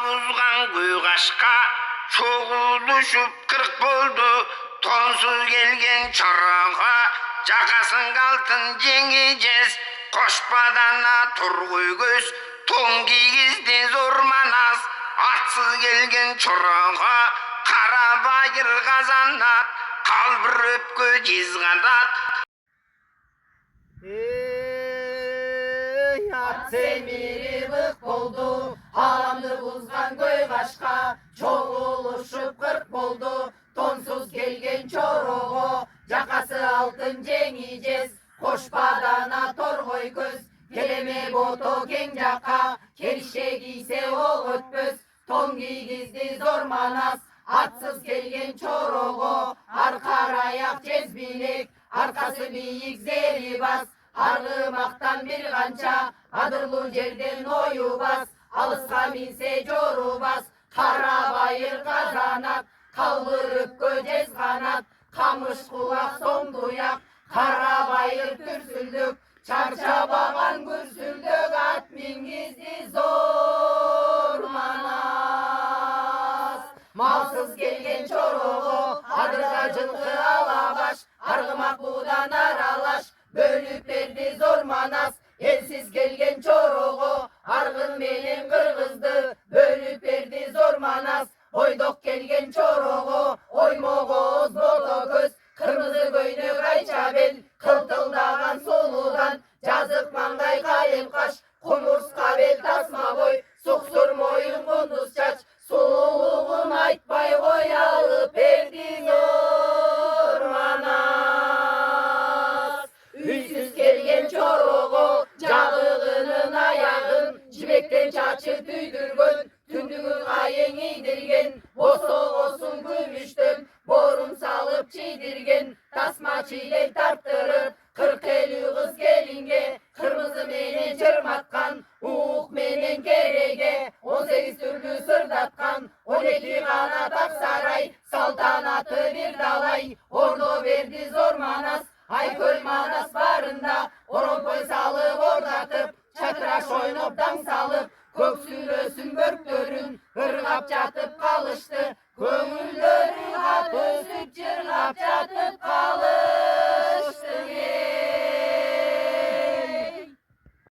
buzgan kuygaşka çoğu düşüp kırk boldu. Tonsuz gelgen çorağa jakasın altın jengeceğiz. Koşpadana turguy göz ton giygizdi zor manas. Atsız gelgen çorağa kara bayır kazanat. Kalbir öpkö jizgadat. At semiri bık boldu, halamdı buzgan köygaşka, çoğuluşup kırk boldu, tonsuz gelgen çoroğu, jakası altın jengeceğiz, koşpadana torgoy göz, keleme boto keng jaka, kerişe giyse ol ötpöz, ton giygizdi zor manas, atsız gelgen çoroğu, arkar ayak cezbilik, arkası biyik zeri bas, Argımaktan bir kança, adırlı yerden oyu bas, alısqa minse joru bas, kara bayır kazanat, kaldırıp göcez kanat, kamış kulak son duyak, kara bayır türsüldük, çarşabagan gürsüldük, at mingizdi zor manas. Malsız gelgen çoroğu, adırga cılkı alabaş, argımak budan aralaş, bölüp verdi zor manas, elsiz gelgen çoroğu, argın benim kırgızdı, bölüp verdi zor manas, oydok gelgen çoroğu, oymoğuz boto göz, kırmızı göynük ayça bel, kıltıldagan soludan, жазık mangay kalem kaş, kumurska bel tasma boy, suksur moyun kunduz çaç, sululuğun aytbay koy alıp verdi zor manas. Üysüz gelgen çoroğu, jabığının ayağın, jibekten çaçı tüydürgön, tündüğün ayın idirgen, bosoğusun gümüştön, borum salıp çiğdirgen, tasma çilek tarttırır, 40-50 kız gelinge, kırmızı menen çırmatkan, uğuk menen kerege, 18 türlü sırdatkan, 12 kanat aksaray, saltanatı bir dalay, ordu verdi zor manas, Ayköl manas barında, oronpoy salıp ordatıp, çatıraş oynup dang salıp, köksürösün börktörün, ırgap jatıp kalıştı,